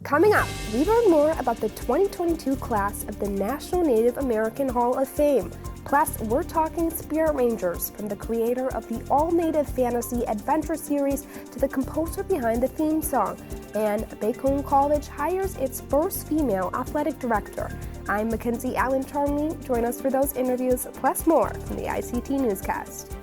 Coming up, we learn more about the 2022 class of the National Native American Hall of Fame. Plus, we're talking Spirit Rangers, from the creator of the all-native fantasy adventure series to the composer behind the theme song. And Bacone College hires its first female athletic director. I'm Mackenzie Allen Charnley. Join us for those interviews, plus more from the ICT Newscast.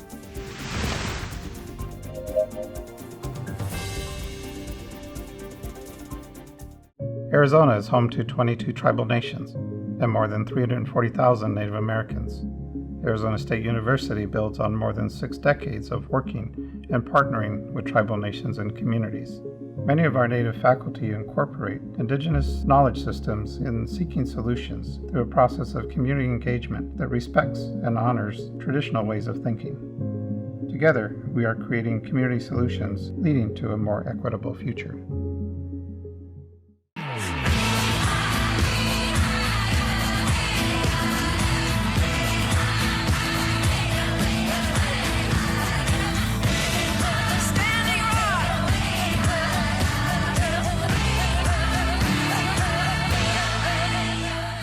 Arizona is home to 22 tribal nations and more than 340,000 Native Americans. Arizona State University builds on more than 6 decades of working and partnering with tribal nations and communities. Many of our Native faculty incorporate Indigenous knowledge systems in seeking solutions through a process of community engagement that respects and honors traditional ways of thinking. Together, we are creating community solutions leading to a more equitable future.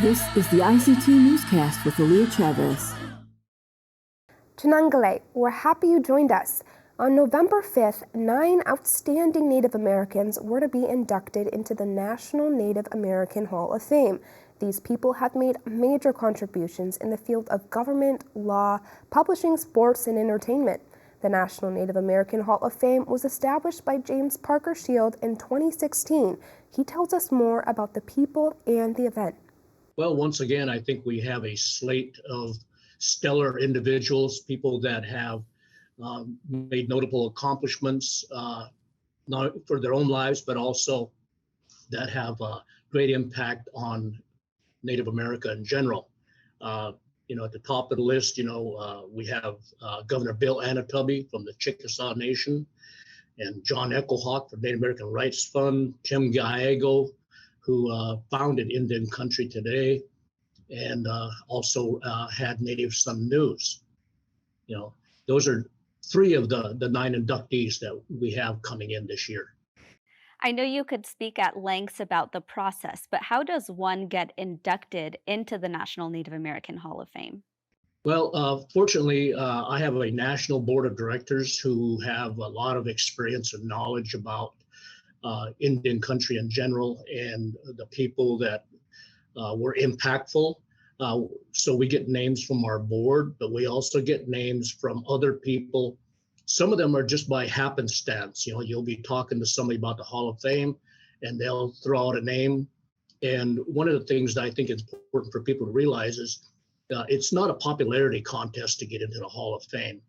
This is the ICT Newscast with Aaliyah Chavez. Chenangale, we're happy you joined us. On November 5th, 9 outstanding Native Americans were to be inducted into the National Native American Hall of Fame. These people have made major contributions in the field of government, law, publishing, sports, and entertainment. The National Native American Hall of Fame was established by James Parker Shield in 2016. He tells us more about the people and the event. Well, once again, I think we have a slate of stellar individuals, people that have made notable accomplishments, not for their own lives, but also that have a great impact on Native America in general. At the top of the list, we have Governor Bill Anatubby from the Chickasaw Nation, and John Echohawk from Native American Rights Fund, Tim Gallego, who founded Indian Country Today, and also had Native Sun News. Those are 3 of the 9 inductees that we have coming in this year. I know you could speak at length about the process, but how does one get inducted into the National Native American Hall of Fame? Well, fortunately, I have a national board of directors who have a lot of experience and knowledge about Indian country in general and the people that were impactful. So we get names from our board, but we also get names from other people. Some of them are just by happenstance. You'll be talking to somebody about the Hall of Fame and they'll throw out a name. And one of the things that I think is important for people to realize is it's not a popularity contest to get into the Hall of Fame.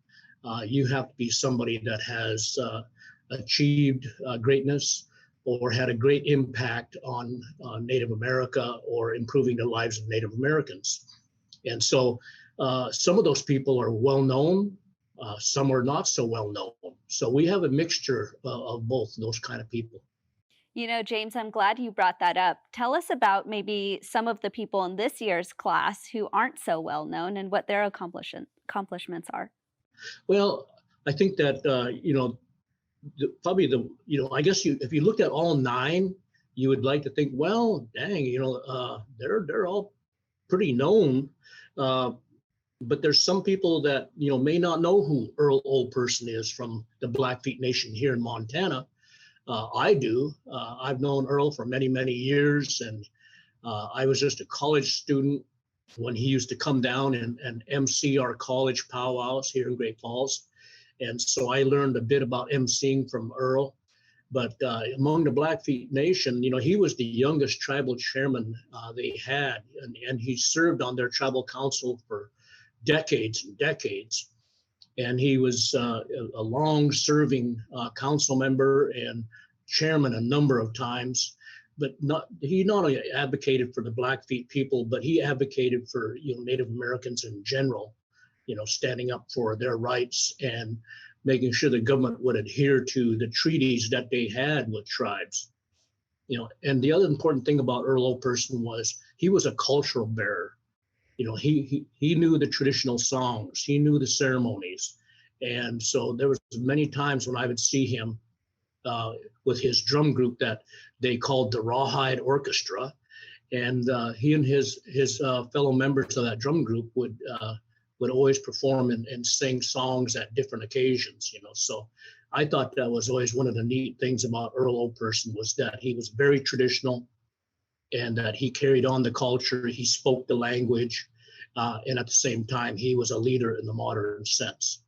You have to be somebody that has achieved greatness or had a great impact on Native America or improving the lives of Native Americans. And so some of those people are well known, some are not so well known. So we have a mixture of both those kind of people. James, I'm glad you brought that up. Tell us about maybe some of the people in this year's class who aren't so well known and what their accomplishments are. Well, I think that, I guess if you looked at all 9, you would like to think, well, dang, they're all pretty known. But there's some people that, may not know who Earl Oldperson is from the Blackfeet Nation here in Montana. I do. I've known Earl for many, many years, and I was just a college student when he used to come down and MC our college powwows here in Great Falls. And so I learned a bit about emceeing from Earl. But among the Blackfeet Nation, he was the youngest tribal chairman they had, and he served on their tribal council for decades and decades. And he was a long-serving council member and chairman a number of times. But he not only advocated for the Blackfeet people, but he advocated for Native Americans in general, standing up for their rights and making sure the government would adhere to the treaties that they had with tribes. And the other important thing about Earl Oldperson was he was a cultural bearer. He knew the traditional songs, he knew the ceremonies. And so there was many times when I would see him with his drum group that they called the Rawhide Orchestra. And he and his fellow members of that drum group would always perform and sing songs at different occasions, So I thought that was always one of the neat things about Earl Oberson was that he was very traditional and that he carried on the culture. He spoke the language. And at the same time, he was a leader in the modern sense.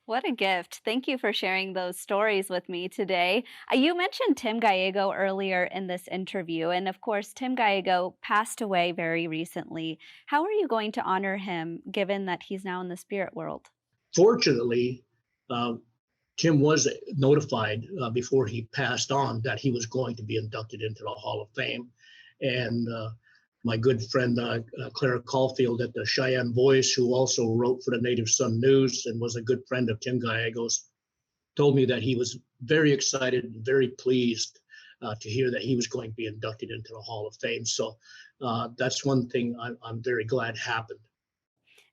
What a gift. Thank you for sharing those stories with me today. You mentioned Tim Gallego earlier in this interview, and of course, Tim Gallego passed away very recently. How are you going to honor him, given that he's now in the spirit world? Fortunately, Tim was notified before he passed on that he was going to be inducted into the Hall of Fame. And my good friend Clara Caulfield at the Cheyenne Voice, who also wrote for the Native Sun News and was a good friend of Tim Gallego's, told me that he was very excited and very pleased to hear that he was going to be inducted into the Hall of Fame. So that's one thing I'm very glad happened.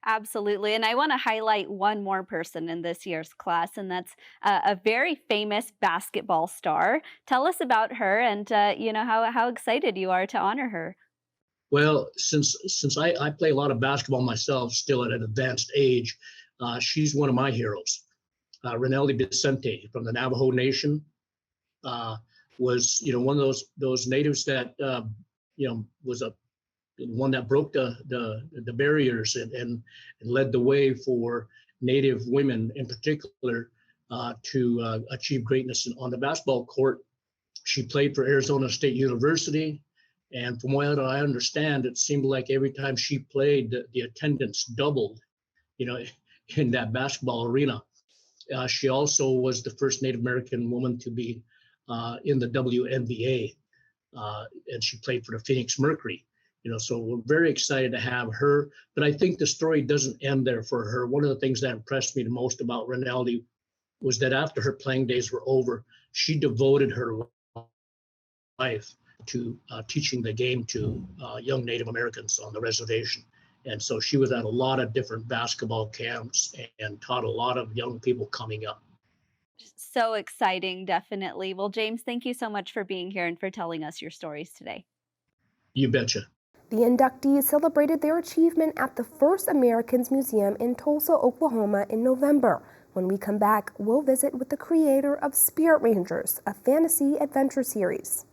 Absolutely. And I want to highlight one more person in this year's class, and that's a very famous basketball star. Tell us about her and, how excited you are to honor her. Well, since I play a lot of basketball myself, still at an advanced age, she's one of my heroes. Reneldi Vicente from the Navajo Nation was, one of those natives that, was one that broke the barriers and led the way for Native women in particular to achieve greatness on the basketball court. She played for Arizona State University. And from what I understand, it seemed like every time she played, the attendance doubled, in that basketball arena. She also was the first Native American woman to be in the WNBA, and she played for the Phoenix Mercury. So we're very excited to have her. But I think the story doesn't end there for her. One of the things that impressed me the most about Reneldi was that after her playing days were over, she devoted her life to teaching the game to young Native Americans on the reservation. And so she was at a lot of different basketball camps and taught a lot of young people coming up. So exciting, definitely. Well, James, thank you so much for being here and for telling us your stories today. You betcha. The inductees celebrated their achievement at the First Americans Museum in Tulsa, Oklahoma in November. When we come back, we'll visit with the creator of Spirit Rangers, a fantasy adventure series.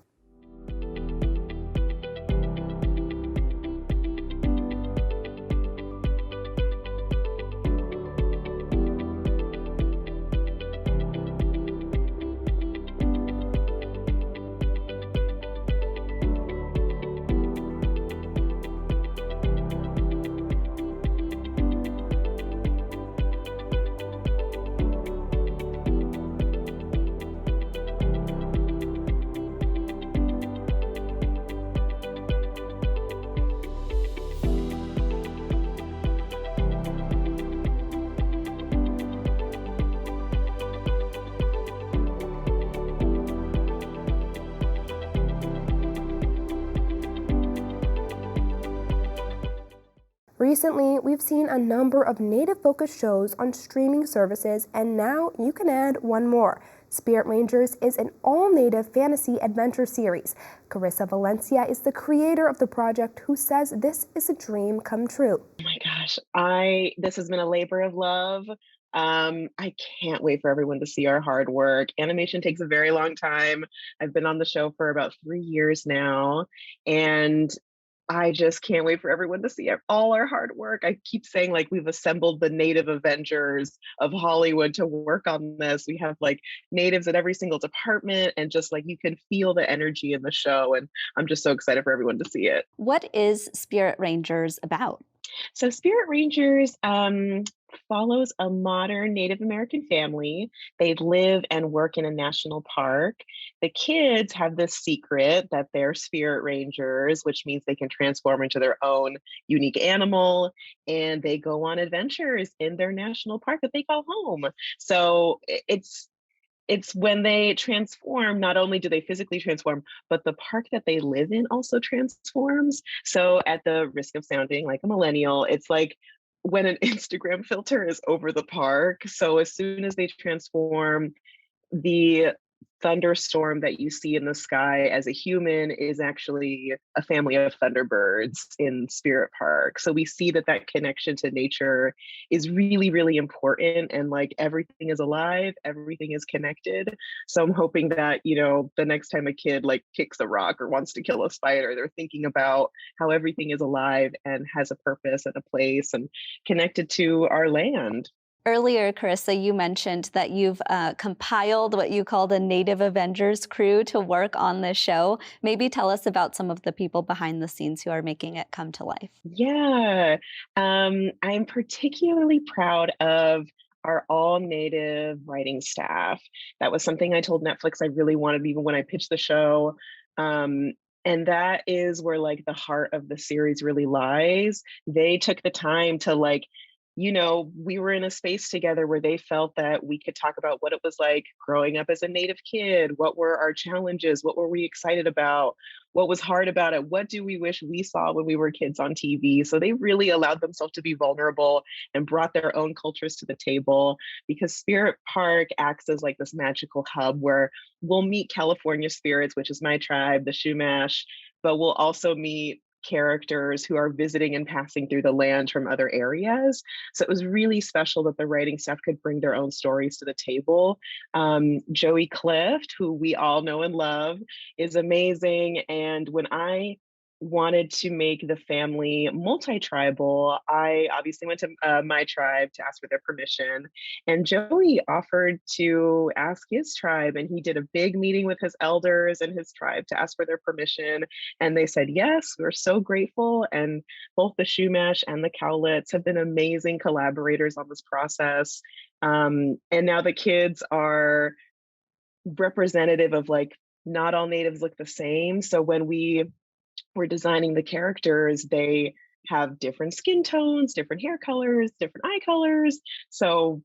Recently, we've seen a number of Native-focused shows on streaming services, and now you can add one more. Spirit Rangers is an all-Native fantasy adventure series. Carissa Valencia is the creator of the project, who says this is a dream come true. Oh my gosh, this has been a labor of love. I can't wait for everyone to see our hard work. Animation takes a very long time. I've been on the show for about 3 years now, and I just can't wait for everyone to see all our hard work. I keep saying like we've assembled the Native Avengers of Hollywood to work on this. We have like natives at every single department, and just like you can feel the energy in the show. And I'm just so excited for everyone to see it. What is Spirit Rangers about? So Spirit Rangers follows a modern Native American family. They live and work in a national park. The kids have this secret that they're Spirit Rangers, which means they can transform into their own unique animal, and they go on adventures in their national park that they call home. So it's when they transform, not only do they physically transform, but the park that they live in also transforms. So at the risk of sounding like a millennial, it's like when an Instagram filter is over the park. So as soon as they transform, the thunderstorm that you see in the sky as a human is actually a family of thunderbirds in Spirit Park. So we see that that connection to nature is really, really important. And like everything is alive, everything is connected. So I'm hoping that, you know, the next time a kid like kicks a rock or wants to kill a spider, they're thinking about how everything is alive and has a purpose and a place and connected to our land. Earlier, Carissa, you mentioned that you've compiled what you call the Native Avengers crew to work on this show. Maybe tell us about some of the people behind the scenes who are making it come to life. Yeah, I'm particularly proud of our all native writing staff. That was something I told Netflix I really wanted even when I pitched the show. Um, and that is where like the heart of the series really lies. They took the time to like, you know, we were in a space together where they felt that we could talk about what it was like growing up as a Native kid. What were our challenges? What were we excited about? What was hard about it? What do we wish we saw when we were kids on TV? So they really allowed themselves to be vulnerable and brought their own cultures to the table because Spirit Park acts as like this magical hub where we'll meet California spirits, which is my tribe, the Shumash, but we'll also meet characters who are visiting and passing through the land from other areas. So it was really special that the writing staff could bring their own stories to the table. Joey Clift, who we all know and love, is amazing. And when I wanted to make the family multi-tribal, I obviously went to my tribe to ask for their permission. And Joey offered to ask his tribe, and he did a big meeting with his elders and his tribe to ask for their permission. And they said, yes, we're so grateful. And both the Shumash and the Cowlitz have been amazing collaborators on this process. And now the kids are representative of like, not all natives look the same. So when we were designing the characters, they have different skin tones, different hair colors, different eye colors. So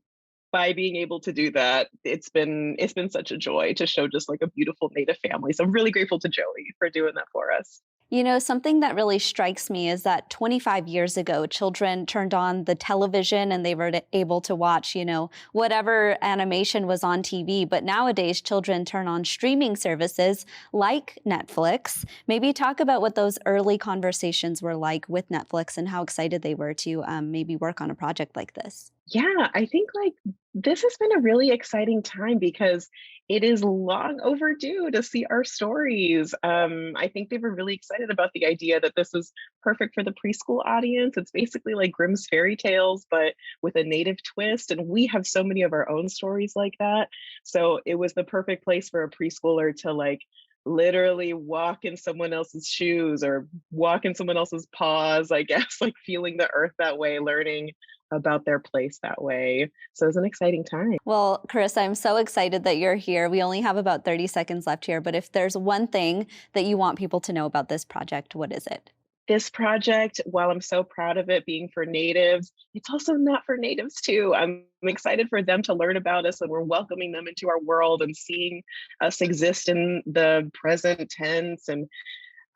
by being able to do that, it's been such a joy to show just like a beautiful Native family. So I'm really grateful to Joey for doing that for us. You know, something that really strikes me is that 25 years ago, children turned on the television and they were able to watch, you know, whatever animation was on TV. But nowadays, children turn on streaming services like Netflix. Maybe talk about what those early conversations were like with Netflix and how excited they were to maybe work on a project like this. Yeah, I think like this has been a really exciting time because it is long overdue to see our stories. I think they were really excited about the idea that this is perfect for the preschool audience. It's basically like Grimm's fairy tales, but with a Native twist. And we have so many of our own stories like that. So it was the perfect place for a preschooler to like literally walk in someone else's shoes or walk in someone else's paws, I guess, like feeling the earth that way, learning about their place that way. So it's an exciting time. Well, Carissa, I'm so excited that you're here. We only have about 30 seconds left here, but if there's one thing that you want people to know about this project, what is it? This project, while I'm so proud of it being for Natives, it's also not for Natives too. I'm excited for them to learn about us and we're welcoming them into our world and seeing us exist in the present tense. And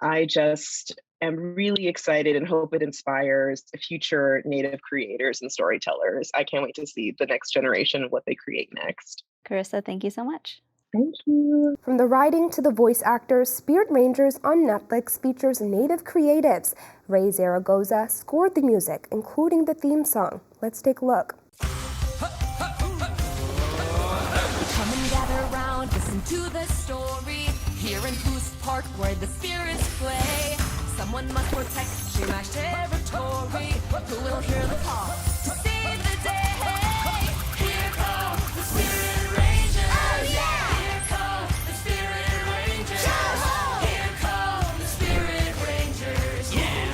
I just am really excited and hope it inspires future Native creators and storytellers. I can't wait to see the next generation and what they create next. Carissa, thank you so much. Thank you. From the writing to the voice actors, Spirit Rangers on Netflix features Native creatives. Ray Zaragoza scored the music, including the theme song. Let's take a look. Come and gather round, listen to the story. Here in Goose Park, where the spirits play. Someone must protect Shumash territory. Who will hear the call to save the day? Here come the Spirit Rangers. Oh yeah! Here come the Spirit Rangers. Here come the Spirit Rangers. Yeah!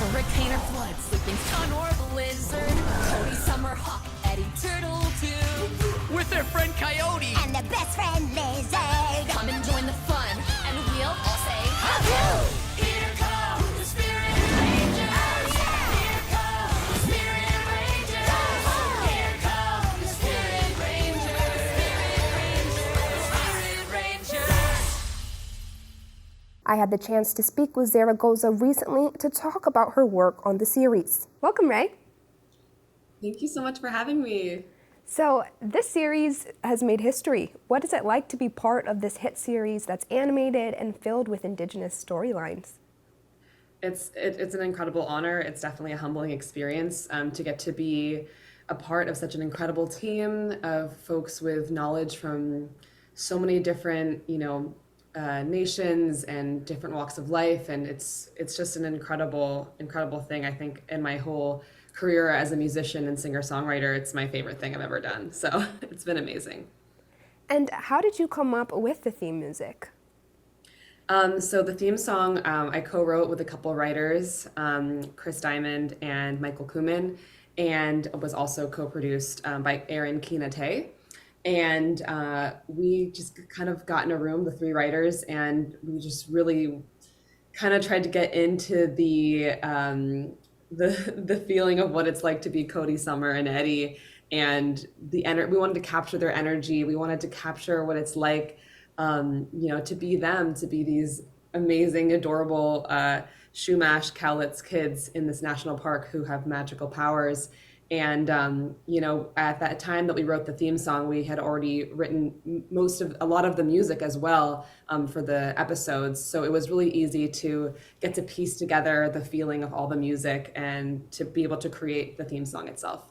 Hurricane or flood, sleeping sun or blizzard. Cody, Summer, Hawk, Eddie, Turtle too. With their friend Coyote and the best friend Lizard. Come and join the fun, and we'll all say Hawk! Here come the Spirit Rangers. Oh yeah! Here come the Spirit Rangers. Here come the Spirit Rangers. Spirit Rangers. I had the chance to speak with Zaragoza recently to talk about her work on the series. Welcome, Ray. Thank you so much for having me. So this series has made history. What is it like to be part of this hit series that's animated and filled with Indigenous storylines? It's an incredible honor. It's definitely a humbling experience to get to be a part of such an incredible team of folks with knowledge from so many different, nations and different walks of life, and it's just an incredible thing. I think in my whole career as a musician and singer-songwriter, it's my favorite thing I've ever done. So it's been amazing. And how did you come up with the theme music? So the theme song I co-wrote with a couple writers, Chris Diamond and Michael Kumin, and was also co-produced by Aaron Kinate. And we just kind of got in a room, the three writers, and we just really kind of tried to get into the feeling of what it's like to be Cody, Summer, and Eddie, and we wanted to capture their energy. We wanted to capture what it's like, to be them, to be these amazing, adorable Chumash Cowlitz kids in this national park who have magical powers. And at that time that we wrote the theme song, we had already written a lot of the music as well for the episodes. So it was really easy to get to piece together the feeling of all the music and to be able to create the theme song itself.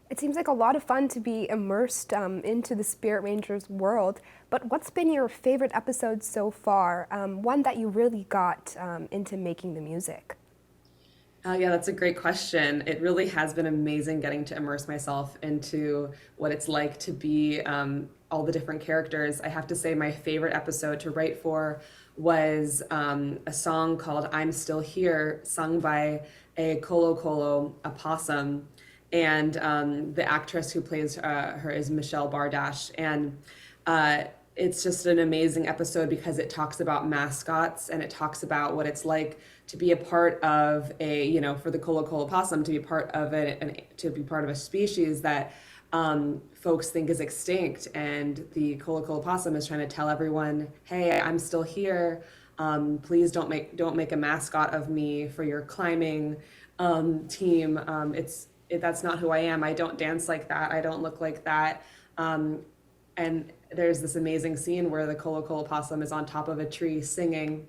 It seems like a lot of fun to be immersed into the Spirit Rangers world, but what's been your favorite episode so far? One that you really got into making the music? Yeah, that's a great question. It really has been amazing getting to immerse myself into what it's like to be all the different characters. I have to say my favorite episode to write for was a song called I'm Still Here, sung by a Colo Colo, a possum. And the actress who plays her is Michelle Bardash. And it's just an amazing episode because it talks about mascots and it talks about what it's like to be a part of for the Colo Colo possum, to be part of a species that folks think is extinct. And the Colo Colo possum is trying to tell everyone, hey, I'm still here. Please don't make a mascot of me for your climbing team. That's not who I am. I don't dance like that. I don't look like that. And there's this amazing scene where the Colo Colo possum is on top of a tree singing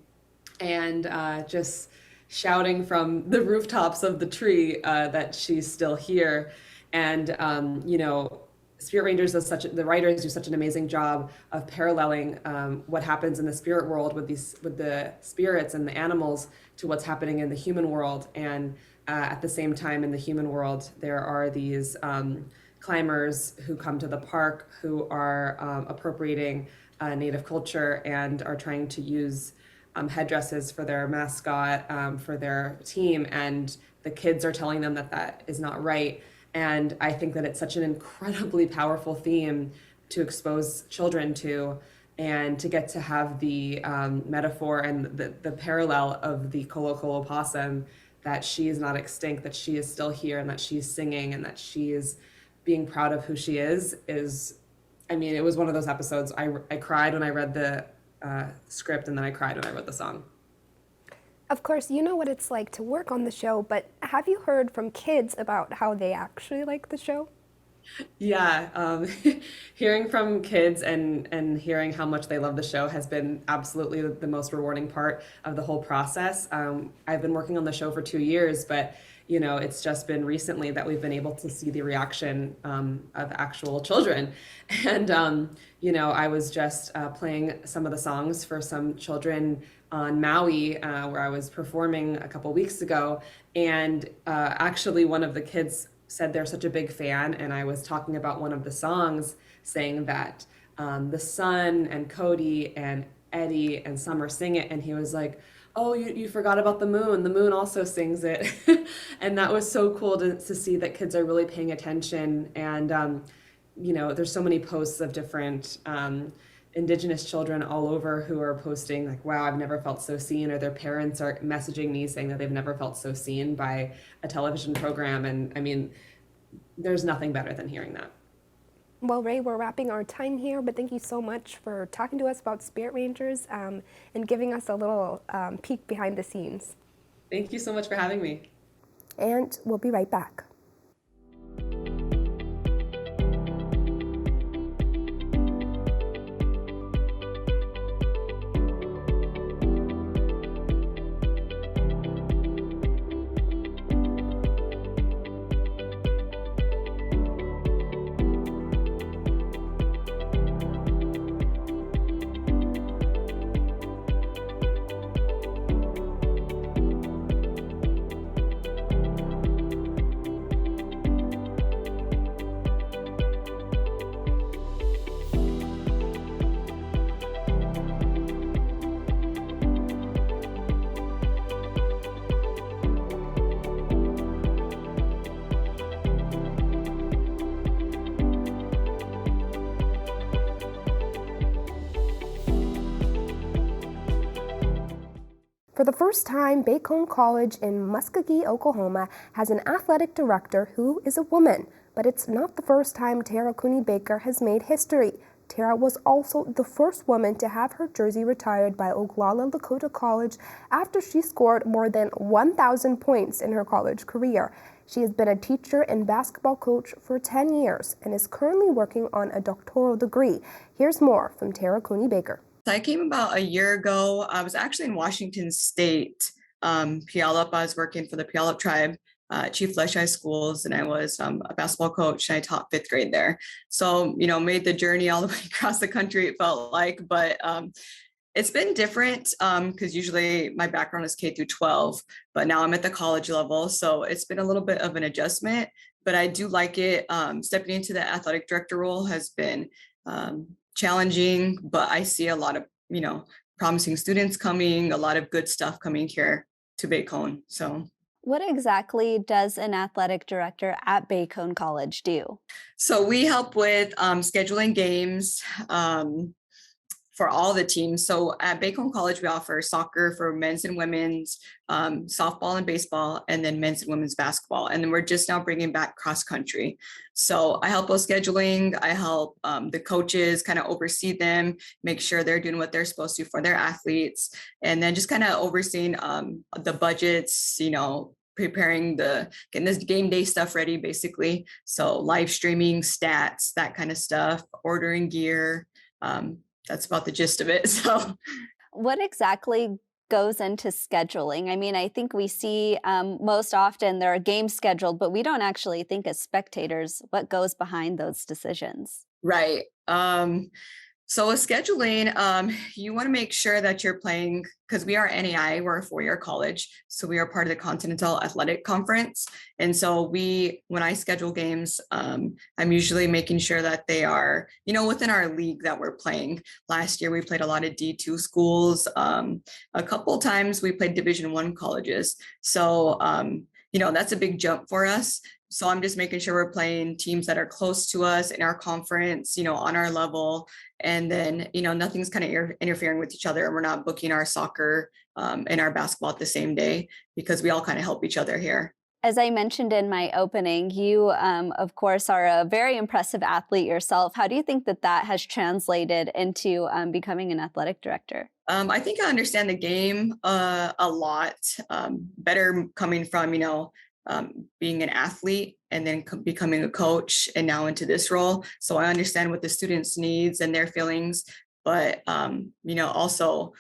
and just shouting from the rooftops of the tree that she's still here. And, Spirit Rangers the writers do such an amazing job of paralleling what happens in the spirit world with the spirits and the animals to what's happening in the human world. And at the same time, in the human world, there are these climbers who come to the park who are appropriating Native culture and are trying to use headdresses for their mascot, for their team. And the kids are telling them that is not right. And I think that it's such an incredibly powerful theme to expose children to, and to get to have the metaphor and the parallel of the Colo Colo possum, that she is not extinct, that she is still here, and that she's singing, and that she is being proud of who she is, it was one of those episodes. I cried when I read the script, and then I cried when I wrote the song. Of course, you know what it's like to work on the show, but have you heard from kids about how they actually like the show? Yeah, hearing from kids and hearing how much they love the show has been absolutely the most rewarding part of the whole process. I've been working on the show for 2 years, but it's just been recently that we've been able to see the reaction of actual children. And, I was just playing some of the songs for some children on Maui, where I was performing a couple weeks ago. And actually one of the kids said they're such a big fan, and I was talking about one of the songs, saying that the sun and Cody and Eddie and Summer sing it, and he was like, oh, you forgot about the moon also sings it. And that was so cool to see that kids are really paying attention. And there's so many posts of different Indigenous children all over who are posting like, wow, I've never felt so seen, or their parents are messaging me saying that they've never felt so seen by a television program. And there's nothing better than hearing that. Well, Ray, we're wrapping our time here, but thank you so much for talking to us about Spirit Rangers and giving us a little peek behind the scenes. Thank you so much for having me. And we'll be right back. For the first time, Bacone College in Muskogee, Oklahoma has an athletic director who is a woman. But it's not the first time Tara Cooney Baker has made history. Tara was also the first woman to have her jersey retired by Oglala Lakota College after she scored more than 1,000 points in her college career. She has been a teacher and basketball coach for 10 years and is currently working on a doctoral degree. Here's more from Tara Cooney Baker. I came about a year ago. I was actually in Washington State, Puyallup. I was working for the Puyallup tribe, Chief Leschi Schools, and I was a basketball coach, and I taught fifth grade there. So, made the journey all the way across the country, it felt like, but it's been different because usually my background is K through 12, but now I'm at the college level. So it's been a little bit of an adjustment, but I do like it. Stepping into the athletic director role has been challenging, but I see a lot of, promising students coming, a lot of good stuff coming here to Bacone. So what exactly does an athletic director at Bacone College do? So we help with scheduling games for all the teams. So at Bacone College, we offer soccer for men's and women's, softball and baseball, and then men's and women's basketball. And then we're just now bringing back cross country. So I help with scheduling. I help the coaches kind of oversee them, make sure they're doing what they're supposed to for their athletes, and then just kind of overseeing the budgets, preparing getting this game day stuff ready, basically. So live streaming, stats, that kind of stuff, ordering gear. That's about the gist of it. So what exactly goes into scheduling? I mean, I think we see most often there are games scheduled, but we don't actually think as spectators what goes behind those decisions. Right. So with scheduling, you want to make sure that you're playing, because we are NAI, we're a 4-year college, so we are part of the Continental Athletic Conference. And so when I schedule games, I'm usually making sure that they are, within our league that we're playing. Last year, we played a lot of D2 schools. A couple of times we played Division I colleges. So, that's a big jump for us. So I'm just making sure we're playing teams that are close to us in our conference, on our level. And then, nothing's kind of interfering with each other. And we're not booking our soccer and our basketball at the same day, because we all kind of help each other here. As I mentioned in my opening, you, of course, are a very impressive athlete yourself. How do you think that has translated into becoming an athletic director? I think I understand the game a lot better coming from, being an athlete and then becoming a coach and now into this role. So I understand what the students' needs and their feelings, but, also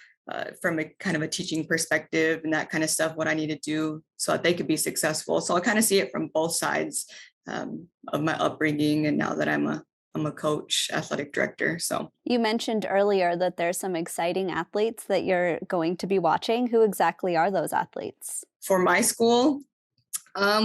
from a kind of a teaching perspective and that kind of stuff, what I need to do so that they could be successful. So I kind of see it from both sides of my upbringing. And now that I'm a coach, athletic director. So you mentioned earlier that there's some exciting athletes that you're going to be watching. Who exactly are those athletes? For my school,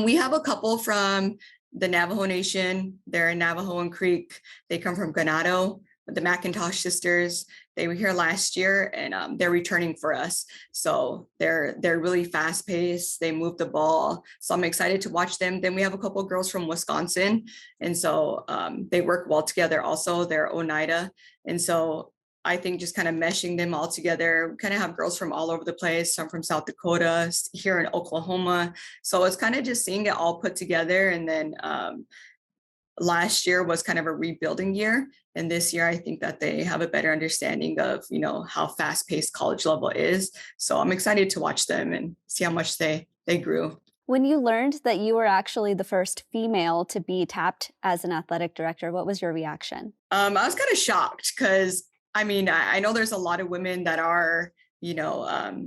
we have a couple from the Navajo Nation. They're in Navajo and Creek. They come from Ganado, the McIntosh sisters. They were here last year, and they're returning for us. So they're really fast paced. They move the ball. So I'm excited to watch them. Then we have a couple of girls from Wisconsin. And so they work well together also. They're Oneida. And so I think just kind of meshing them all together, we kind of have girls from all over the place, some from South Dakota, here in Oklahoma. So it's kind of just seeing it all put together. And then last year was kind of a rebuilding year. And this year, I think that they have a better understanding of, how fast-paced college level is. So I'm excited to watch them and see how much they grew. When you learned that you were actually the first female to be tapped as an athletic director, what was your reaction? I was kind of shocked because, I know there's a lot of women that are,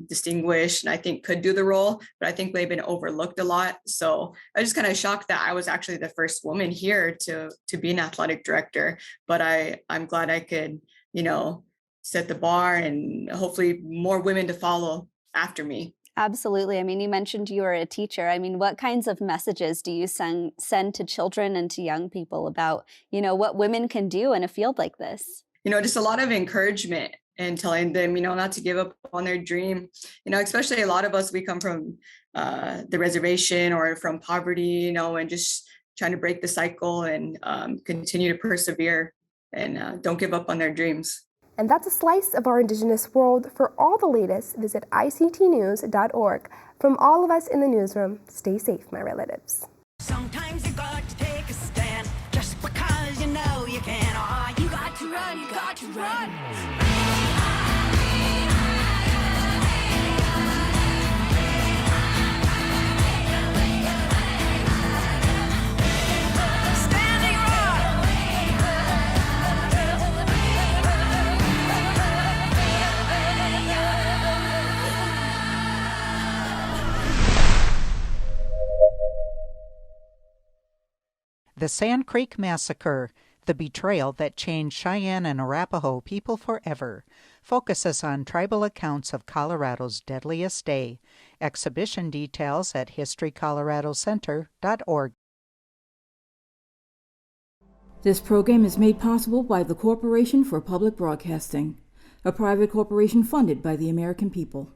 distinguished and I think could do the role, but I think they've been overlooked a lot. So I was just kind of shocked that I was actually the first woman here to be an athletic director. But I'm glad I could, set the bar and hopefully more women to follow after me. Absolutely. You mentioned you were a teacher. What kinds of messages do you send to children and to young people about, what women can do in a field like this? Just a lot of encouragement and telling them, not to give up on their dream. Especially a lot of us, we come from the reservation or from poverty, and just trying to break the cycle and continue to persevere and don't give up on their dreams. And that's a slice of our Indigenous world. For all the latest, visit ictnews.org. From all of us in the newsroom, stay safe, my relatives. Sometimes you got to take a stand just because you know you can. Oh, you got to run, you got to run. Standing The Sand Creek Massacre, the betrayal that changed Cheyenne and Arapaho people forever, focuses on tribal accounts of Colorado's deadliest day. Exhibition details at historycoloradocenter.org. This program is made possible by the Corporation for Public Broadcasting, a private corporation funded by the American people.